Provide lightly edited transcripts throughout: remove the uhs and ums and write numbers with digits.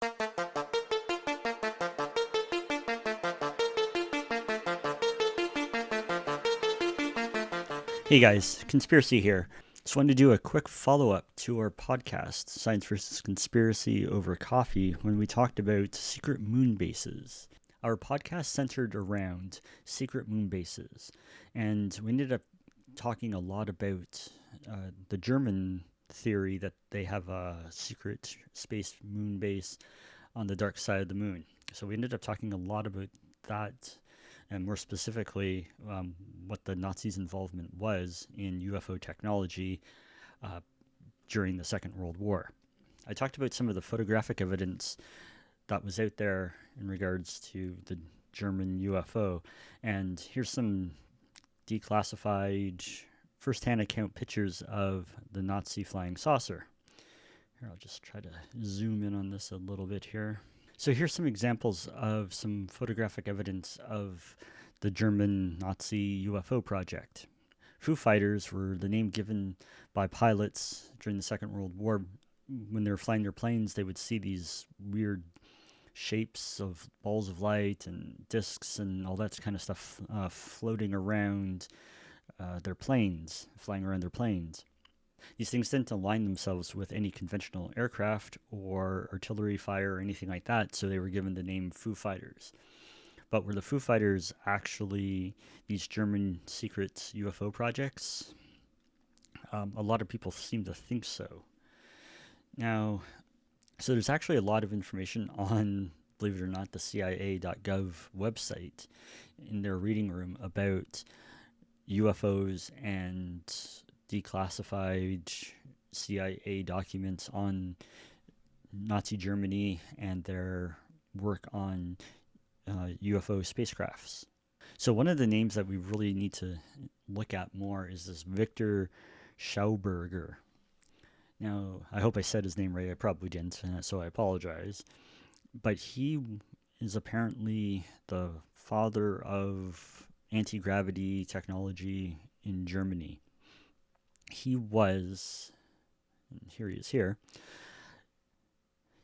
Hey guys, Conspiracy here. Just wanted to do a quick follow up to our podcast, Science versus Conspiracy over Coffee, when we talked about secret moon bases. Our podcast centered around secret moon bases, and we ended up talking a lot about the German theory that they have a secret space moon base on the dark side of the moon. So we ended up talking a lot about that, and more specifically, what the Nazis' involvement was in UFO technology uh, during the Second World War. I talked about some of the photographic evidence that was out there in regards to the German UFO, and here's some declassified first-hand account pictures of the Nazi flying saucer. Here, I'll just try to zoom in on this a little bit here. So here's some examples of some photographic evidence of the German Nazi UFO project. UFO Fighters were the name given by pilots during the Second World War. When they were flying their planes, they would see these weird shapes of balls of light and discs and all that kind of stuff floating around their planes, flying around their planes. These things didn't align themselves with any conventional aircraft or artillery fire or anything like that, so they were given the name UFO Fighters. But were the UFO Fighters actually these German secret UFO projects? A lot of people seem to think so. Now, so there's actually a lot of information on, believe it or not, the CIA.gov website in their reading room about UFOs and declassified CIA documents on Nazi Germany and their work on UFO spacecrafts. So one of the names that we really need to look at more is this Viktor Shauberger. Now, I hope I said his name right. I probably didn't, so I apologize. But he is apparently the father of anti-gravity technology in Germany. He was, here he is here,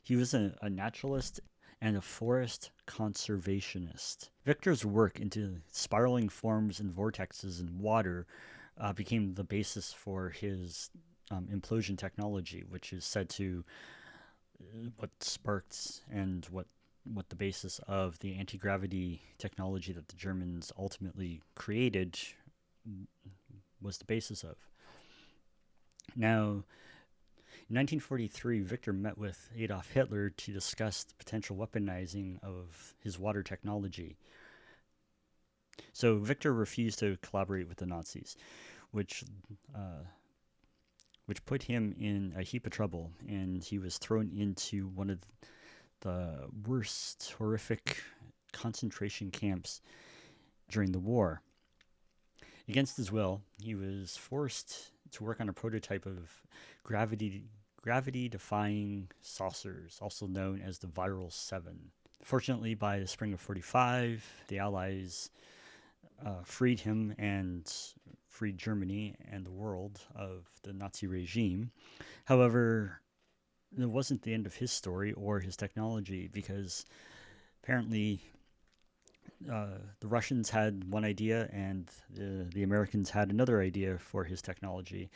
he was a naturalist and a forest conservationist. Victor's work into spiraling forms and vortexes in water became the basis for his implosion technology, which is said to what sparked and what the basis of the anti-gravity technology that the Germans ultimately created was the basis of. Now, in 1943, Victor met with Adolf Hitler to discuss the potential weaponizing of his water technology. So Victor refused to collaborate with the Nazis, which put him in a heap of trouble, and he was thrown into one of the worst, horrific concentration camps during the war. Against his will, he was forced to work on a prototype of gravity-defying saucers, also known as the Viral 7. Fortunately, by the spring of 45, the Allies freed him and freed Germany and the world of the Nazi regime. However, it wasn't the end of his story or his technology, because apparently the Russians had one idea and the Americans had another idea for his technology.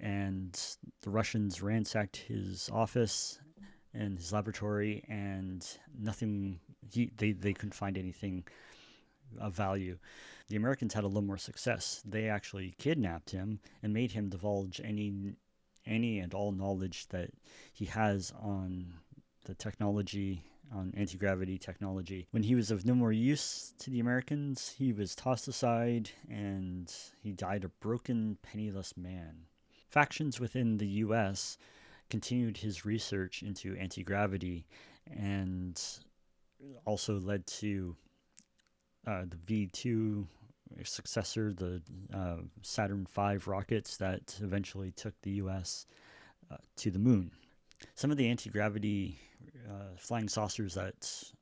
And the Russians ransacked his office and his laboratory, and they couldn't find anything of value. The Americans had a little more success. They actually kidnapped him and made him divulge any and all knowledge that he has on the technology, on anti-gravity technology. When he was of no more use to the Americans, he was tossed aside and he died a broken, penniless man. Factions within the U.S. continued his research into anti-gravity and also led to the V2 successor, the Saturn V rockets that eventually took the U.S. To the moon. Some of the anti-gravity flying saucers that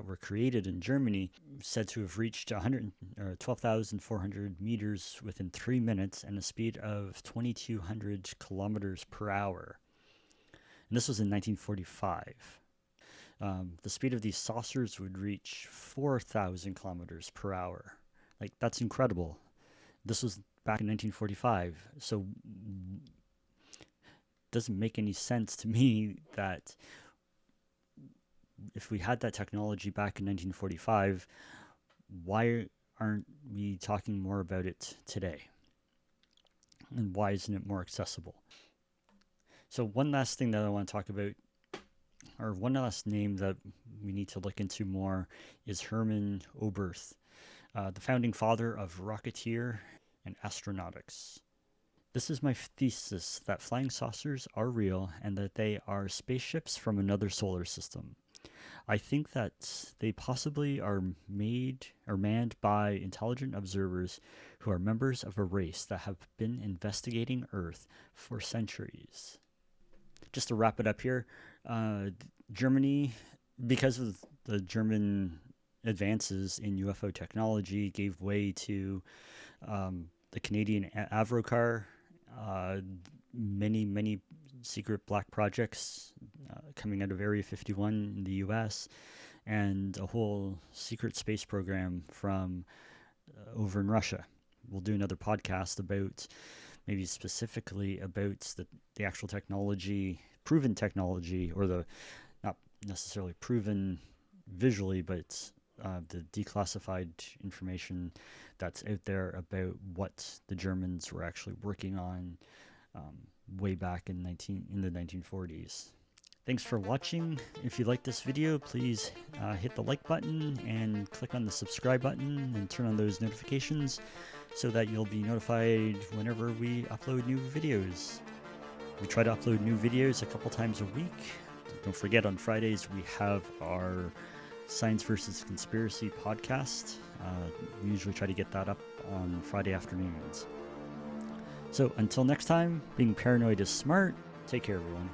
were created in Germany said to have reached 12,400 meters within 3 minutes and a speed of 2,200 kilometers per hour. And this was in 1945. The speed of these saucers would reach 4,000 kilometers per hour. Like, that's incredible. This was back in 1945, so it doesn't make any sense to me that if we had that technology back in 1945, why aren't we talking more about it today? And why isn't it more accessible? So one last thing that I want to talk about, or one last name that we need to look into more, is Hermann Oberth, the founding father of Rocketeer and astronautics. This is my thesis, that flying saucers are real and that they are spaceships from another solar system. I think that they possibly are made or manned by intelligent observers who are members of a race that have been investigating Earth for centuries. Just to wrap it up here, Germany, because of the German advances in UFO technology, gave way to the Canadian Avrocar, many secret black projects coming out of Area 51 in the US, and a whole secret space program from over in Russia. We'll do another podcast about, maybe specifically about the actual technology, proven technology, or the not necessarily proven visually, but the declassified information that's out there about what the Germans were actually working on way back in the 1940s. Thanks for watching. If you like this video, please hit the like button and click on the subscribe button and turn on those notifications so that you'll be notified whenever we upload new videos. We try to upload new videos a couple times a week. Don't forget, on Fridays we have our Science versus Conspiracy podcast. We usually try to get that up on Friday afternoons. So until next time, being paranoid is smart. Take care, everyone.